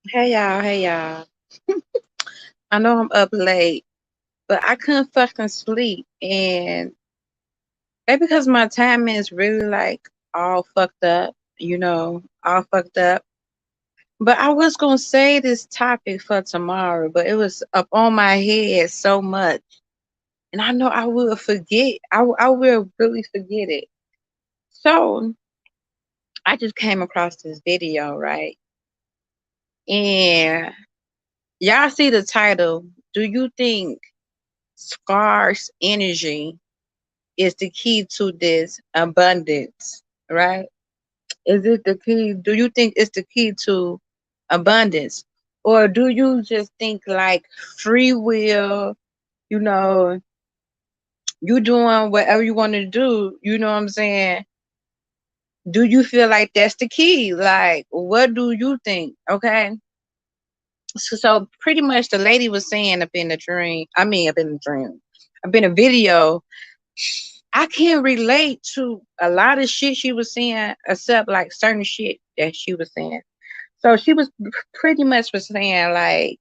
Hey y'all. I know I'm up late, but I couldn't fucking sleep. And maybe because my timing is really like all fucked up, all fucked up. But I was gonna say this topic for tomorrow, but it was up on my head so much. And I know I will forget. I will really forget it. So I just came across this video, right? And y'all see the title. Do you think Scar's energy is the key to this abundance, right? Is it the key? Do you think it's the key to abundance? Or do you just think like free will, you know, you doing whatever you want to do, you know what I'm saying? Do you feel like that's the key? Like, what do you think? Okay. So pretty much the lady was saying up in the dream, up in the dream, up in a video, I can't relate to a lot of shit she was saying, except like certain shit that she was saying. So she was pretty much was saying like,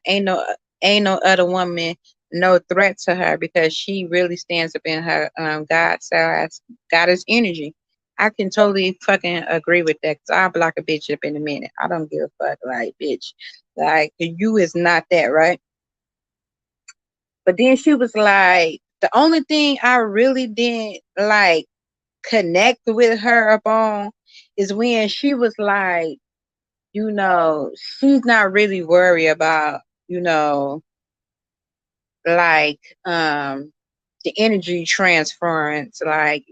ain't no other woman no threat to her because she really stands up in her God size goddess energy. I can totally fucking agree with that. Cause I'll block a bitch up in a minute. I don't give a fuck, like bitch. Like you is not that, right? But then she was like, the only thing I really didn't like connect with her upon is when she was like, she's not really worried about, you know, like the energy transference, like,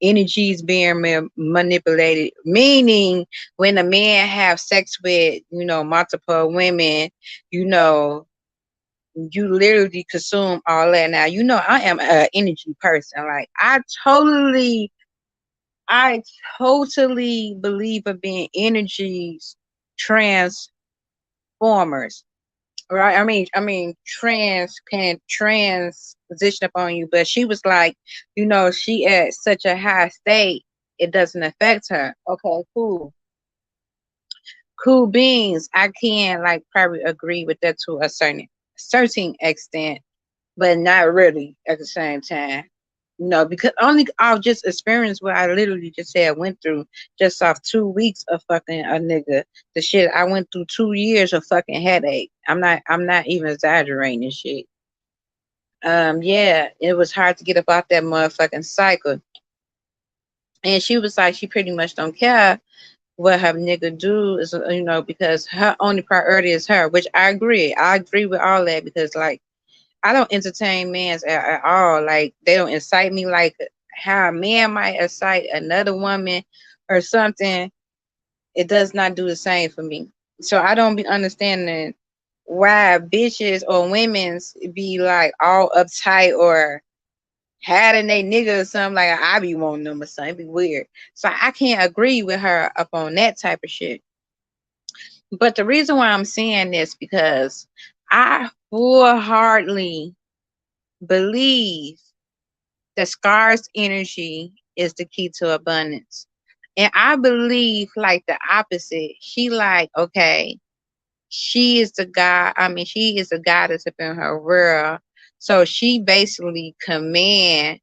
energies being manipulated, meaning when a man have sex with, multiple women, you know, you literally consume all that. Now, I am an energy person. Like I totally believe in being energies transformers, right? I mean, trans can transition upon you, but she was like, she at such a high state, it doesn't affect her. Okay, cool beans. I can like probably agree with that to a certain extent, but not really at the same time. Because only I've just experienced what I literally just said went through just off 2 weeks of fucking a nigga. The shit I went through 2 years of fucking headache. I'm not even exaggerating this shit. Yeah, it was hard to get about that motherfucking cycle. And she was like, she pretty much don't care what her nigga do is, because her only priority is her, which I agree. I agree with all that because like I don't entertain men's at all. Like they don't incite me like how a man might incite another woman or something. It does not do the same for me. So I don't be understanding why bitches or women's be like all uptight or having they nigga or something like I be wanting them or something. It'd be weird. So I can't agree with her up on that type of shit. But the reason why I'm saying this because I full-heartedly believe that Scar's energy is the key to abundance. And I believe like the opposite. She like, okay, she is the god. She is a goddess up in her world. So she basically command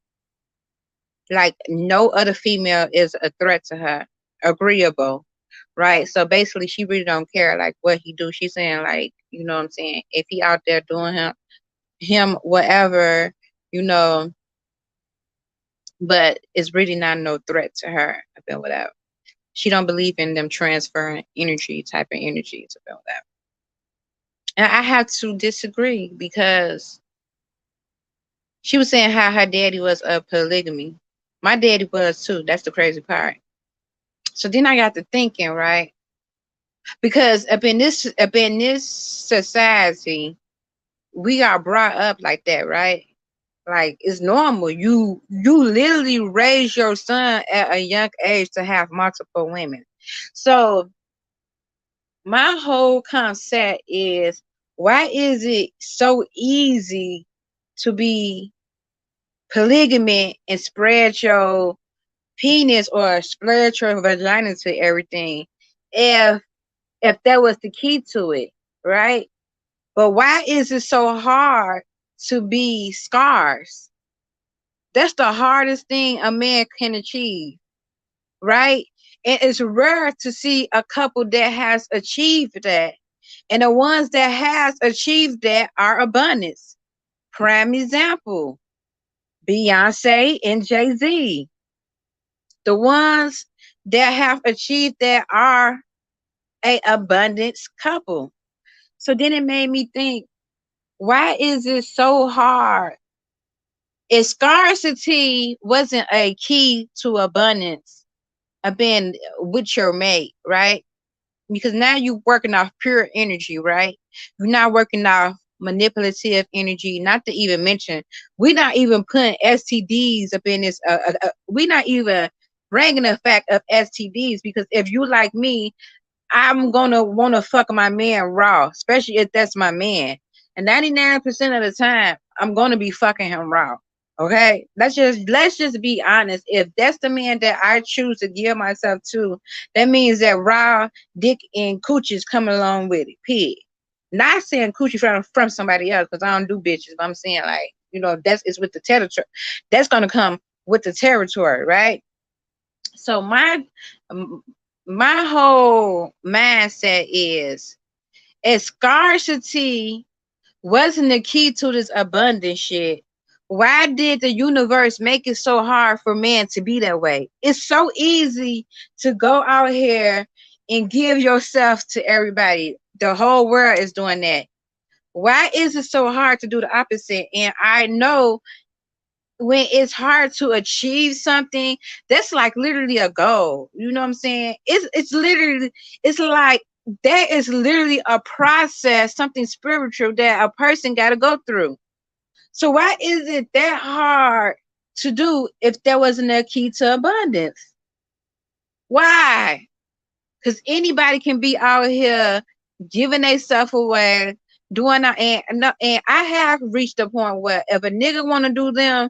like no other female is a threat to her. Agreeable. Right. So basically she really don't care like what he do. She's saying like, you know what I'm saying? If he out there doing him whatever, you know, but it's really not no threat to her about whatever. She don't believe in them transferring energy type of energies about that. And I have to disagree because she was saying how her daddy was a polygamy. My daddy was too. That's the crazy part. So then I got to thinking, right? Because up in this society, we are brought up like that, right? Like it's normal. You literally raise your son at a young age to have multiple women. So my whole concept is why is it so easy to be polygamy and spread your penis or spread your vagina to everything if if that was the key to it, right? But why is it so hard to be scars? That's the hardest thing a man can achieve, right? And it's rare to see a couple that has achieved that. And the ones that has achieved that are abundance. Prime example, Beyonce and Jay-Z. The ones that have achieved that are a abundance couple. So then it made me think, why is it so hard? If scarcity wasn't a key to abundance, of being with your mate, right? Because now you're working off pure energy, right? You're not working off manipulative energy. Not to even mention, we're not even putting STDs up in this. We're not even bringing the fact of STDs, because if you like me, I'm gonna want to fuck my man raw, especially if that's my man. And 99% of the time, I'm gonna be fucking him raw. Okay, let's just be honest. If that's the man that I choose to give myself to, that means that raw dick and coochie is coming along with it. Pig. Not saying coochie from somebody else, because I don't do bitches. But I'm saying, like, that's it's with the territory. That's gonna come with the territory, right? So my whole mindset is, if scarcity wasn't the key to this abundant shit, why did the universe make it so hard for man to be that way? It's so easy to go out here and give yourself to everybody. The whole world is doing that. Why is it so hard to do the opposite? And I know when it's hard to achieve something, that's like literally a goal. You know what I'm saying? It's literally, it's like that is literally a process, something spiritual that a person got to go through. So why is it that hard to do if there wasn't a key to abundance? Why? Because anybody can be out here giving themselves away, doing that, and I have reached a point where if a nigga want to do them,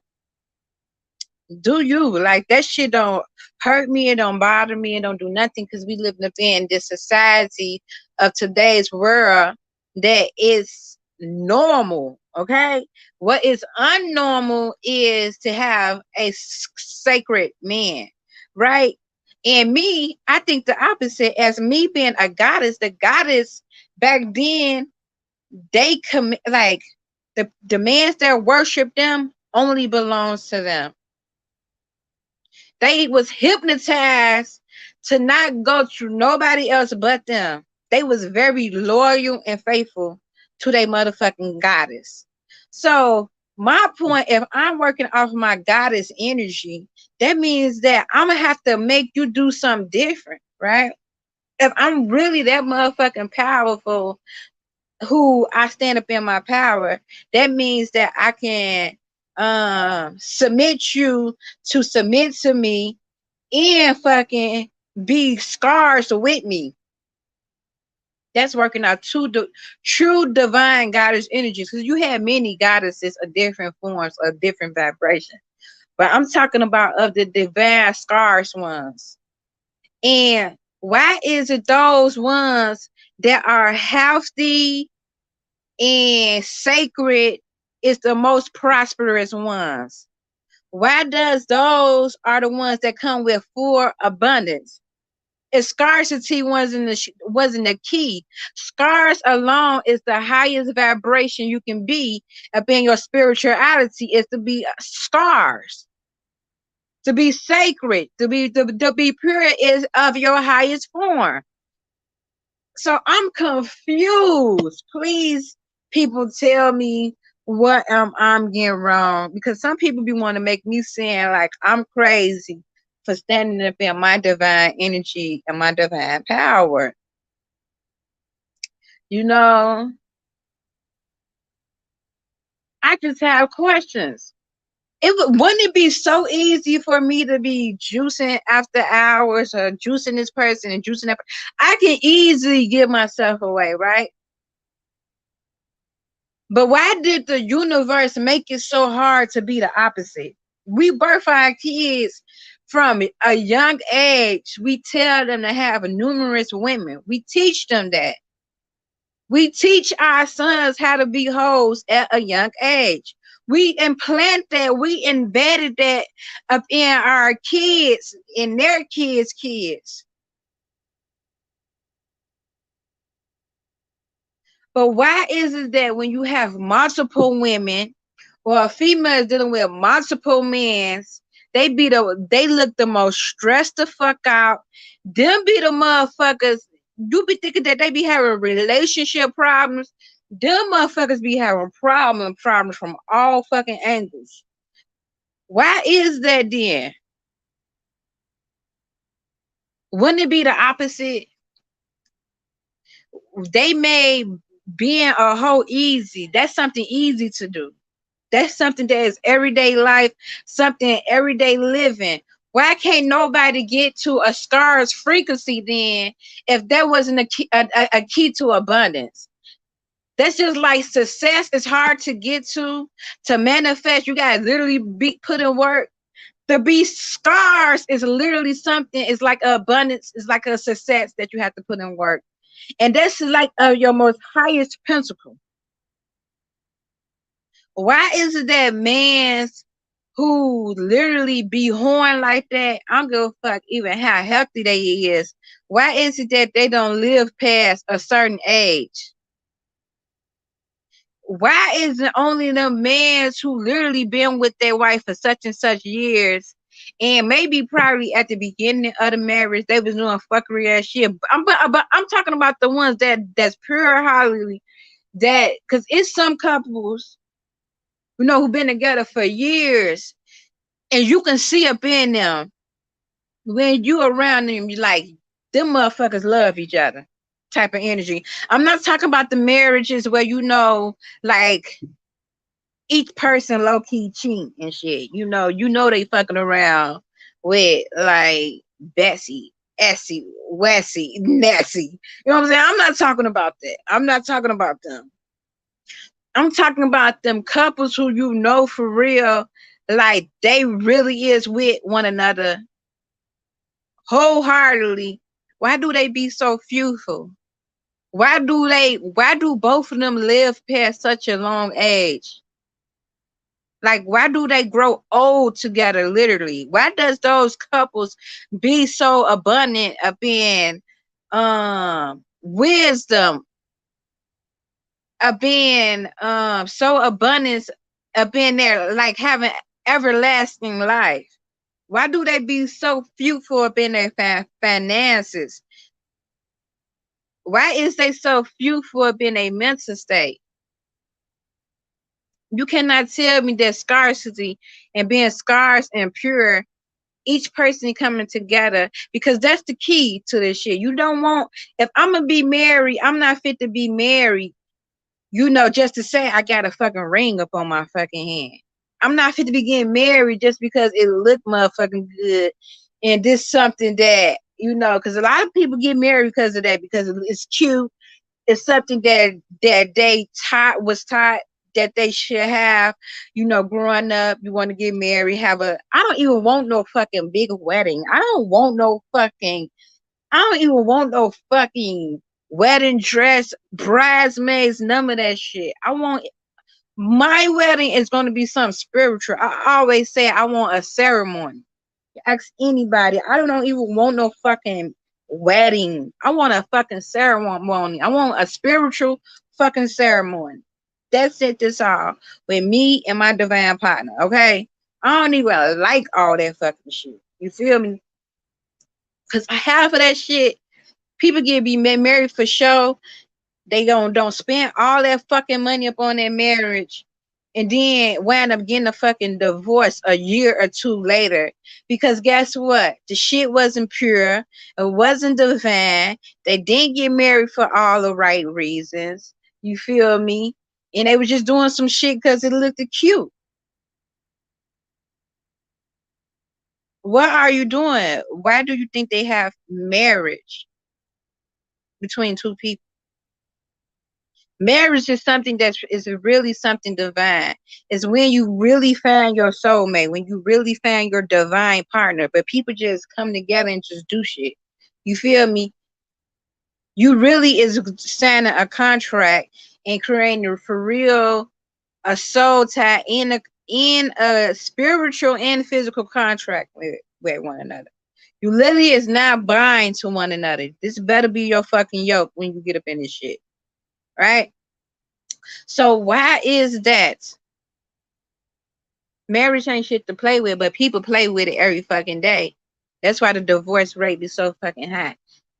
do you, like, that shit don't hurt me, it don't bother me, it don't do nothing, because we live in this society of today's world that is normal. Okay, what is unnormal is to have a sacred man, right? And me, I think the opposite. As me being a goddess, the goddess back then, they commit, like, the mans that worship them only belongs to them. They was hypnotized to not go through nobody else but them. They was very loyal and faithful to their motherfucking goddess. So my point, if I'm working off my goddess energy, that means that I'm gonna have to make you do something different, right? If I'm really that motherfucking powerful, who I stand up in my power, that means that I can submit you to submit to me and fucking be scars with me. That's working out true divine goddess energies, because you have many goddesses of different forms, of different vibration. But I'm talking about of the divine scars ones. And why is it those ones that are healthy and sacred is the most prosperous ones? Why does those are the ones that come with full abundance? If scarcity wasn't the key, scars alone is the highest vibration you can be up in your spirituality, is to be scars, to be sacred, to be pure is of your highest form. So I'm confused. Please, people, tell me what I'm getting wrong, because some people be want to make me sound like I'm crazy for standing up in my divine energy and my divine power. You know, I just have questions. Wouldn't it be so easy for me to be juicing after hours, or juicing this person and juicing that? I can easily give myself away, right? But why did the universe make it so hard to be the opposite? We birth our kids from a young age, we tell them to have numerous women. We teach them that. We teach our sons how to be hoes at a young age. We implant that, we embedded that up in our kids, in their kids. But why is it that when you have multiple women or a female is dealing with multiple men, they look the most stressed the fuck out. Them be the motherfuckers. You be thinking that they be having relationship problems. Them motherfuckers be having problems from all fucking angles. Why is that then? Wouldn't it be the opposite? They made being a hoe easy. That's something easy to do. That's something that is everyday life, something everyday living. Why can't nobody get to a scar's frequency then if that wasn't a key to abundance? That's just like success is hard to get to manifest. You guys literally be put in work. To be scars is literally something, it's like abundance, it's like a success that you have to put in work. And that's like your most highest principle. Why is it that man's who literally be horn like that, I don't give a fuck even how healthy they is, why is it that they don't live past a certain age? Why is it only the mans who literally been with their wife for such and such years, and maybe probably at the beginning of the marriage they was doing fuckery ass shit? But I'm talking about the ones that's pure Holly, that because it's some couples who've been together for years, and you can see up in them when you around them, you like them motherfuckers love each other type of energy. I'm not talking about the marriages where like each person low key cheat and shit. They fucking around with like Bessie, Essie, Wessie, Nessie. You know what I'm saying? I'm not talking about that. I'm not talking about them. I'm talking about them couples who for real, like they really is with one another wholeheartedly. Why do they be so fearful? Why do both of them live past such a long age? Like, why do they grow old together, literally? Why does those couples be so abundant of being wisdom, of being so abundant of being there, like having everlasting life? Why do they be so fearful of in their finances? Why is they so fearful of in a mental state? You cannot tell me that scarcity and being scarce and pure, each person coming together, because that's the key to this shit. You don't want, if I'm gonna be married, I'm not fit to be married, just to say I got a fucking ring up on my fucking hand. I'm not fit to be getting married just because it looked motherfucking good. And this something that, because a lot of people get married because of that, because it's cute. It's something that they was taught that they should have, growing up. You want to get married, I don't even want no fucking big wedding. I don't even want no fucking wedding dress, bridesmaids, none of that shit. My wedding is going to be something spiritual. I always say I want a ceremony. Ask anybody. I don't even want no fucking wedding. I want a fucking ceremony. I want a spiritual fucking ceremony. That's it. That's all. With me and my divine partner. Okay. I don't even like all that fucking shit. You feel me? Cause half of that shit, people get be married for show. They don't spend all that fucking money up on their marriage, and then wind up getting a fucking divorce a year or two later. Because guess what? The shit wasn't pure. It wasn't divine. They didn't get married for all the right reasons. You feel me? And they were just doing some shit because it looked cute. What are you doing? Why do you think they have marriage between two people? Marriage is something that is really something divine. It's when you really find your soulmate, when you really find your divine partner. But people just come together and just do shit. You feel me? You really is signing a contract and creating for real a soul tie in a spiritual and physical contract with one another. You literally is not buying to one another. This better be your fucking yoke when you get up in this shit. Right? So why is that? Marriage ain't shit to play with, but people play with it every fucking day. That's why the divorce rate is so fucking high.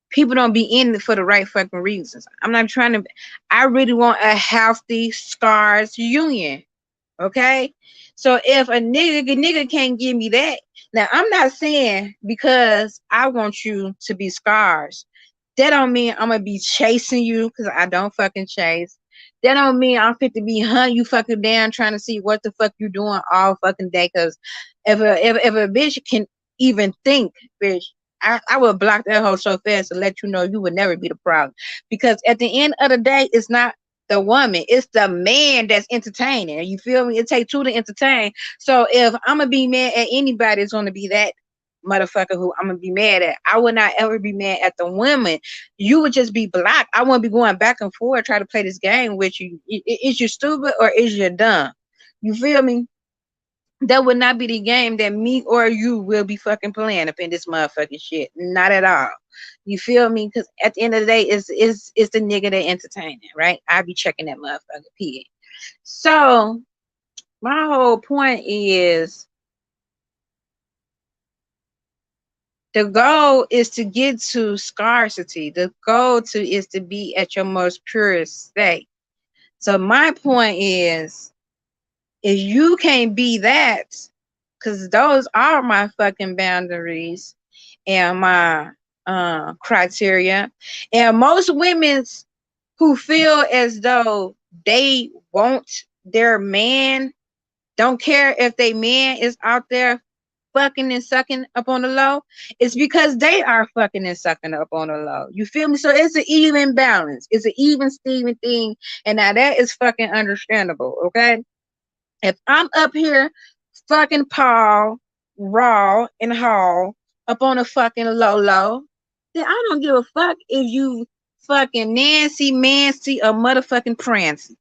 People don't be in it for the right fucking reasons. I'm not trying to. I really want a healthy scars union. Okay, so if a nigga can't give me that, now I'm not saying because I want you to be scars. That don't mean I'm gonna be chasing you because I don't fucking chase. That don't mean I'm fit to be hunting you fucking down trying to see what the fuck you doing all fucking day. Cause if a bitch can even think, bitch, I would block that hoe so fast to let you know you would never be the problem. Because at the end of the day, it's not the woman, it's the man that's entertaining. You feel me? It takes two to entertain. So if I'm gonna be mad at anybody, it's gonna be that motherfucker who I'm gonna be mad at. I would not ever be mad at the women. You would just be blocked. I won't be going back and forth try to play this game with you. Is you stupid or is you dumb? You feel me? That would not be the game that me or you will be fucking playing up in this motherfucking shit. Not at all. You feel me? Because at the end of the day, it's the nigga that entertaining, right? I be checking that motherfucker pig. So my whole point is the goal is to get to scarcity. The goal is to be at your most purest state. So my point is, if you can't be that, because those are my fucking boundaries and my criteria. And most women's who feel as though they want their man, don't care if they man is out there fucking and sucking up on the low, it's because they are fucking and sucking up on the low. You feel me? So it's an even balance. It's an even Steven thing. And now that is fucking understandable, okay? If I'm up here fucking Paul, Raw, and Hall up on a fucking low, then I don't give a fuck if you fucking Nancy, Mancy, or motherfucking Prancy.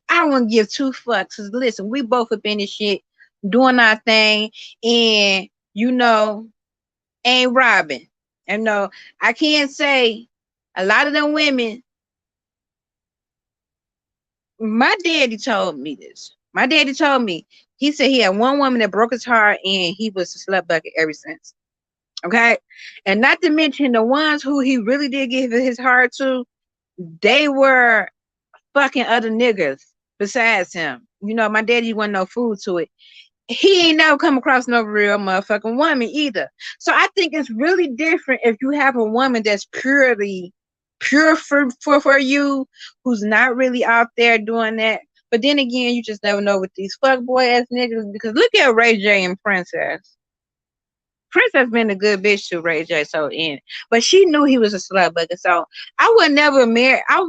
I wouldn't give two fucks. Cause listen, we both have been in shit doing our thing, and you know, ain't robbing. And no, I can't say a lot of them women. My daddy told me this. My daddy told me, he said he had one woman that broke his heart and he was a slut bucket ever since. Okay. And not to mention the ones who he really did give his heart to, they were fucking other niggas besides him. You know, my daddy wasn't no fool to it. He ain't never come across no real motherfucking woman either. So I think it's really different if you have a woman that's pure for you, who's not really out there doing that. But then again, you just never know with these fuckboy ass niggas, because look at Ray J and Princess. Princess been a good bitch to Ray J, so in, but she knew he was a slut bucket. So I would never marry. I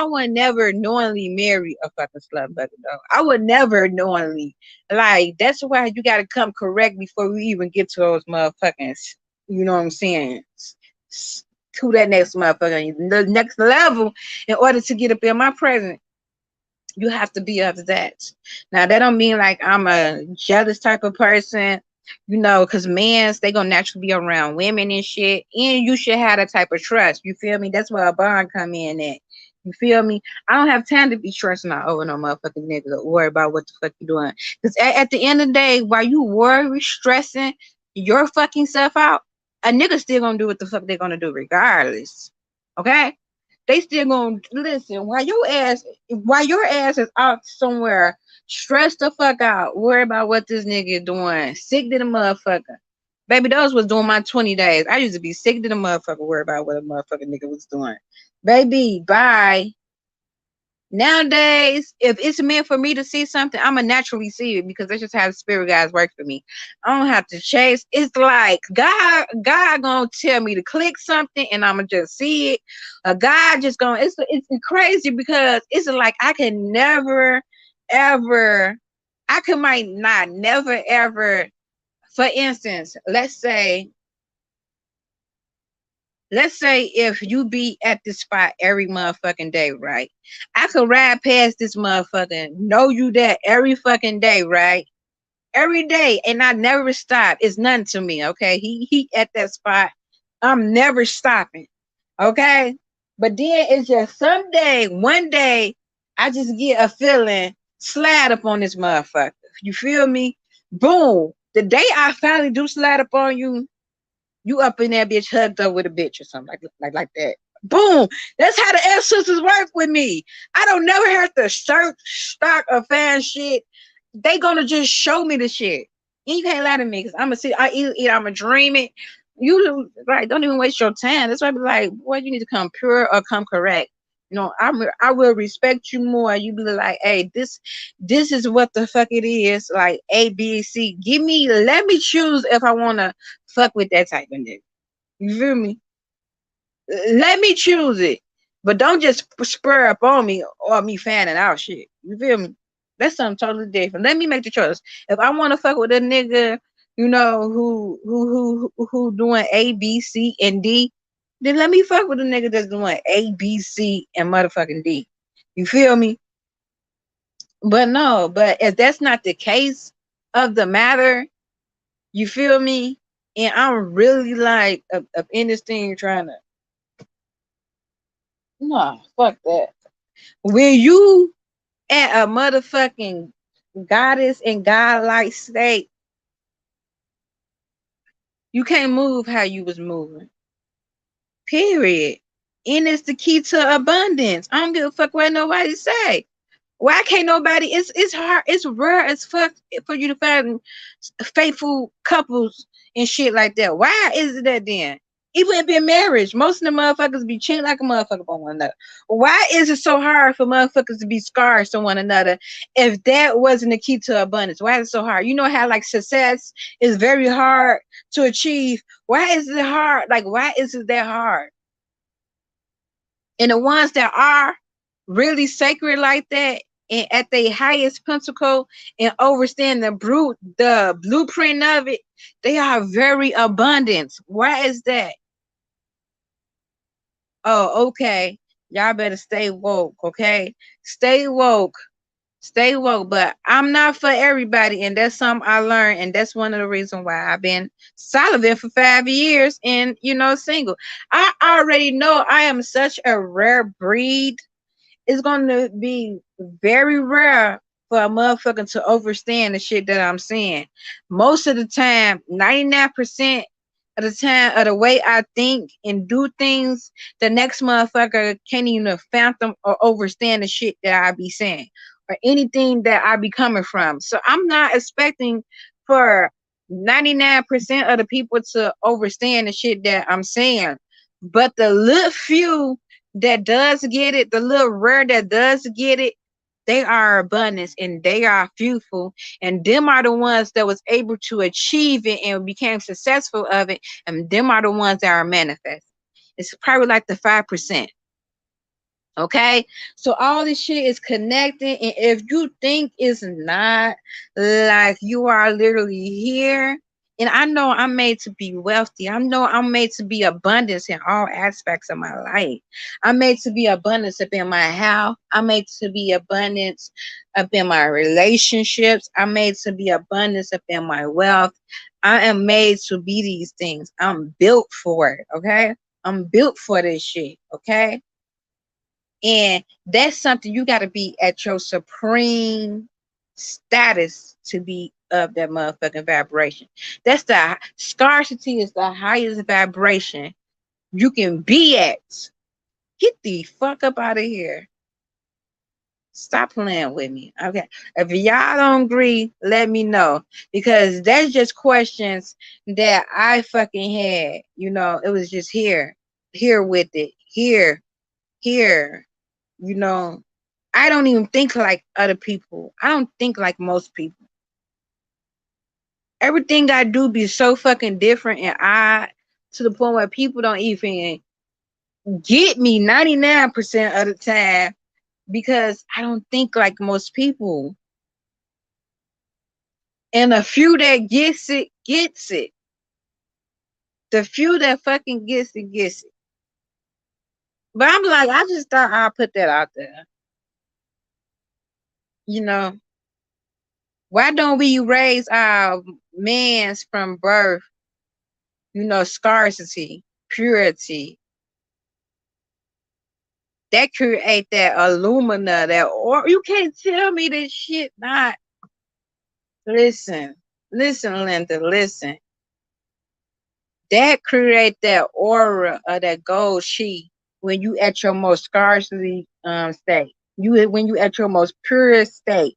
would never knowingly marry a fucking slut bucket though. I would never knowingly. Like that's why you got to come correct before we even get to those motherfuckers. You know what I'm saying? To that next motherfucker, the next level, in order to get up in my presence. You have to be of that. Now that don't mean like I'm a jealous type of person, you know, because men's they gonna naturally be around women and shit. And you should have that type of trust. You feel me? That's where a bond come in at. You feel me? I don't have time to be trusting out over no motherfucking nigga or worry about what the fuck you doing. Because at the end of the day, while you worry, stressing your fucking self out, a nigga still gonna do what the fuck they gonna do regardless. Okay? They still gonna listen while your ass is out somewhere, stressed the fuck out, worry about what this nigga is doing, sick to the motherfucker. Baby, those was doing my 20 days. I used to be sick to the motherfucker, worry about what a motherfucking nigga was doing. Baby, bye. Nowadays, if it's meant for me to see something, I'ma naturally see it because that's just how the spirit guys work for me. I don't have to chase. It's like God gonna tell me to click something and I'ma just see it. God just gonna it's crazy because it's like I can never ever I could might not never ever, for instance, let's say if you be at this spot every motherfucking day, right? I could ride past this motherfucker, know you there every fucking day, right? Every day, and I never stop. It's nothing to me, okay? He at that spot. I'm never stopping, okay? But then it's just someday, one day, I just get a feeling, slide up on this motherfucker. You feel me? Boom. The day I finally do slide up on you, you up in that bitch hugged up with a bitch or something like that. Boom. That's how the ancestors work with me. I don't never have to search, stock, or find shit. They gonna just show me the shit. And you can't lie to me because I'm gonna see. I either eat. I'm gonna dream it. You right? Don't even waste your time. That's why I be like, boy, you need to come pure or come correct. I will respect you more. You be like, hey, this is what the fuck it is. Like A, B, C. Let me choose if I wanna fuck with that type of nigga. You feel me? Let me choose it. But don't just spur up on me or me fanning out shit. You feel me? That's something totally different. Let me make the choice. If I want to fuck with a nigga, who doing A, B, C, and D, then let me fuck with a nigga that's doing A, B, C, and motherfucking D. You feel me? But no, but if that's not the case of the matter, you feel me? And I'm really like up in this thing trying to, no, fuck that. When you at a motherfucking goddess and godlike state, you can't move how you was moving. Period. And it's the key to abundance. I don't give a fuck what nobody say. Why can't nobody? It's hard. It's rare as fuck for you to find faithful couples and shit like that. Why is it that then? Even if in marriage, most of the motherfuckers be cheating like a motherfucker on one another. Why is it so hard for motherfuckers to be scars to one another if that wasn't the key to abundance? Why is it so hard? You know how like success is very hard to achieve. Why is it hard? Like why is it that hard? And the ones that are really sacred like that and at their highest pinnacle and understand the blueprint of it, they are very abundant. Why is that? Oh, okay. Y'all better stay woke, okay? Stay woke. Stay woke. But I'm not for everybody, and that's something I learned, and that's one of the reasons why I've been celibate for 5 years and single. I already know I am such a rare breed. It's gonna be very rare for a motherfucker to understand the shit that I'm saying. Most of the time, 99% of the time, of the way I think and do things, the next motherfucker can't even fathom or understand the shit that I be saying or anything that I be coming from. So I'm not expecting for 99% of the people to understand the shit that I'm saying. But the little few that does get it, the little rare that does get it, they are abundance and they are fruitful, and them are the ones that was able to achieve it and became successful of it, and them are the ones that are manifest. It's probably like the 5%. Okay, so all this shit is connected, and if you think it's not, like, you are literally here. And I know I'm made to be wealthy. I know I'm made to be abundance in all aspects of my life. I'm made to be abundance up in my health. I'm made to be abundance up in my relationships. I'm made to be abundance up in my wealth. I am made to be these things. I'm built for it. Okay, I'm built for this shit. Okay, and that's something you got to be at your supreme status to be of that motherfucking vibration. That's the scarcity is the highest vibration you can be at. Get the fuck up out of here. Stop playing with me. Okay. If y'all don't agree, let me know. Because that's just questions that I fucking had. It was just here with it. Here. You know, I don't even think like other people. I don't think like most people. Everything I do be so fucking different and odd to the point where people don't even get me 99% of the time because I don't think like most people. And a few that gets it, gets it. The few that fucking gets it, gets it. But I'm like, I just thought I'll put that out there. You know, why don't we raise our mans from birth, scarcity, purity? That create that alumina, that or you can't tell me this shit not. Listen, listen, Linda, listen. That create that aura of that gold sheet when you at your most scarcity state. When you at your most purest state.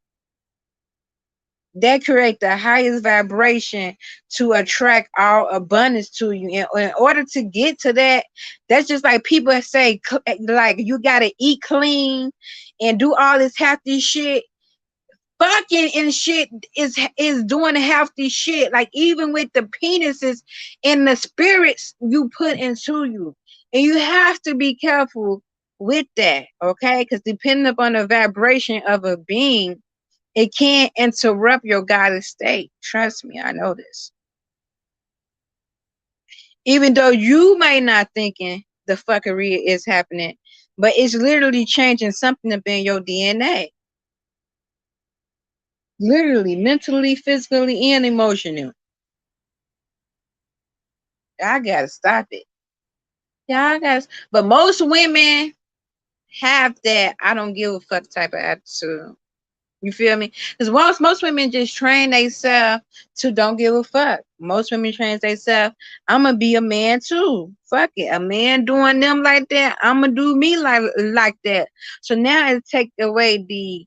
That create the highest vibration to attract all abundance to you. In order to get to that, that's just like people say, like you gotta eat clean and do all this healthy shit. Fucking and shit is doing healthy shit. Like even with the penises and the spirits you put into you, and you have to be careful with that, okay? Because depending upon the vibration of a being, it can't interrupt your goddess state. Trust me, I know this. Even though you may not thinking the fuckery is happening, but it's literally changing something up in your DNA. Literally, mentally, physically, and emotionally. I gotta stop it. Y'all guys, but most women have that I don't give a fuck type of attitude. You feel me? Because most women just train themselves to don't give a fuck. Most women train themselves, I'm gonna be a man too. Fuck it. A man doing them like that, I'm gonna do me like that. So now it take away the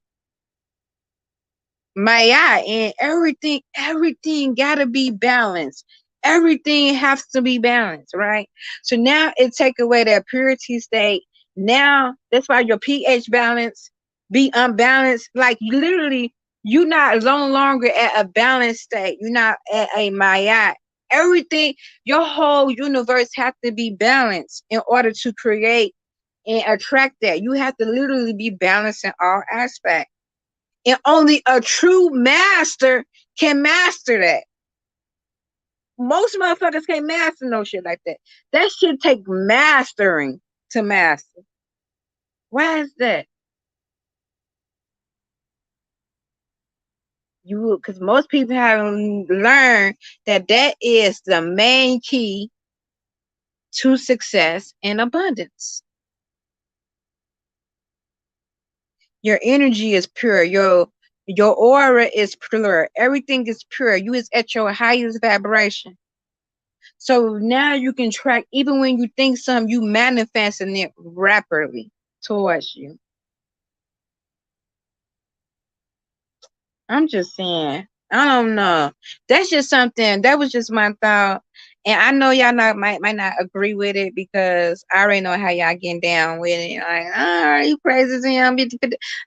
Maya and everything gotta be balanced. Everything has to be balanced, right? So now it take away that purity state. Now that's why your pH balance be unbalanced. Like literally, you're not no longer at a balanced state. You're not at a Maya. Everything, your whole universe have to be balanced in order to create and attract that. You have to literally be balanced in all aspects. And only a true master can master that. Most motherfuckers can't master no shit like that. That shit take mastering to master. Why is that? Because most people haven't learned that that is the main key to success and abundance. Your energy is pure. Your aura is pure. Everything is pure. You is at your highest vibration. So now you can track, even when you think something, you manifesting it rapidly towards you. I'm just saying. I don't know. That's just something. That was just my thought. And I know y'all might not agree with it because I already know how y'all getting down with it. Like, you crazy to him.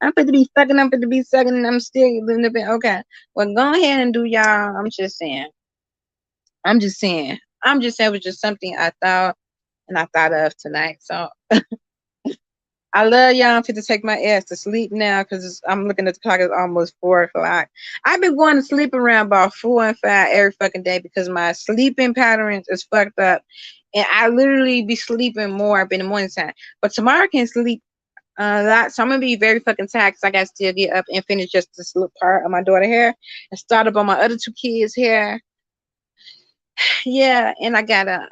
I'm fit to be sucking, I'm fit to be sucking, and I'm still living a bit. Okay. Well, go ahead and do y'all. I'm just saying. I'm just saying. I'm just saying it was just something I thought and I thought of tonight. So I love y'all. I'm fit to take my ass to sleep now because I'm looking at the clock. It's almost 4 o'clock. I've been going to sleep around about 4 and 5 every fucking day because my sleeping patterns is fucked up, and I literally be sleeping more up in the morning time. But tomorrow I can sleep a lot, so I'm gonna be very fucking tired because I got to still get up and finish just this little part of my daughter hair and start up on my other two kids' hair. Yeah, and I gotta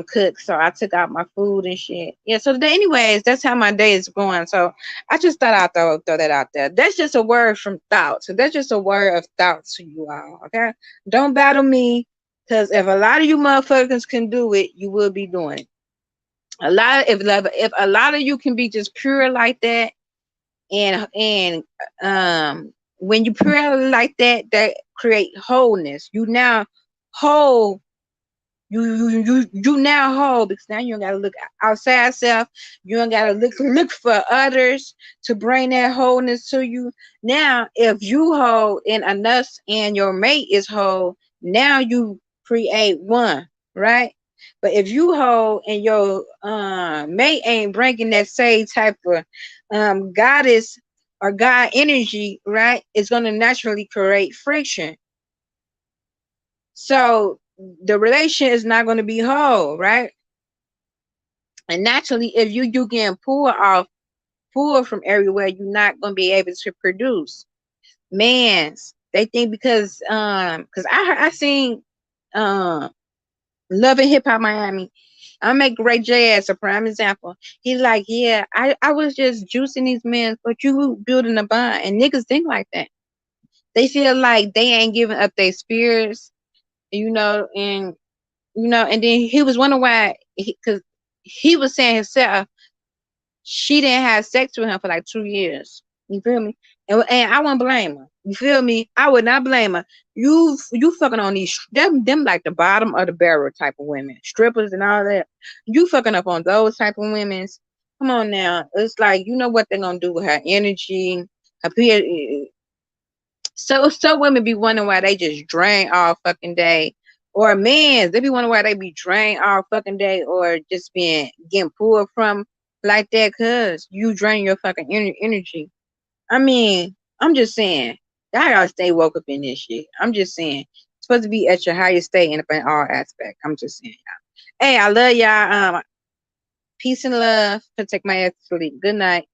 cook, so I took out my food and shit. Yeah, so today, anyways, that's how my day is going. So I just thought I'd throw that out there. That's just a word from thought. So that's just a word of thought to you all. Okay, don't battle me, because if a lot of you motherfuckers can do it, you will be doing it. If a lot of you can be just pure like that, and when you pure like that, that create wholeness. You now whole You now whole because now you don't gotta look outside self. You don't gotta look for others to bring that wholeness to you. Now, if you whole and enough and your mate is whole, now you create one, right? But if you whole and your mate ain't bringing that same type of goddess or God energy, right? It's gonna naturally create friction. So the relation is not going to be whole, right? And naturally, if you getting pulled from everywhere, you're not going to be able to produce. Mans, they think because I seen um Love and Hip Hop Miami. I make Ray J as a prime example. He's like, yeah, I was just juicing these men, but you building a bond, and niggas think like that. They feel like they ain't giving up their spirits, and and then he was wondering why, because he was saying himself, she didn't have sex with him for like 2 years. You feel me? And I wouldn't blame her. You feel me? I would not blame her. You fucking on them like the bottom of the barrel type of women, strippers and all that. You fucking up on those type of women's. Come on now, it's like you know what they're gonna do with her energy, her so women be wondering why they just drain all fucking day. Or men, they be wondering why they be drained all fucking day or just being getting pulled from like that cause you drain your fucking energy. I mean, I'm just saying, y'all gotta stay woke up in this shit. I'm just saying. It's supposed to be at your highest state in all aspects. I'm just saying, y'all. Hey, I love y'all. Peace and love. Protect my ass to sleep. Good night.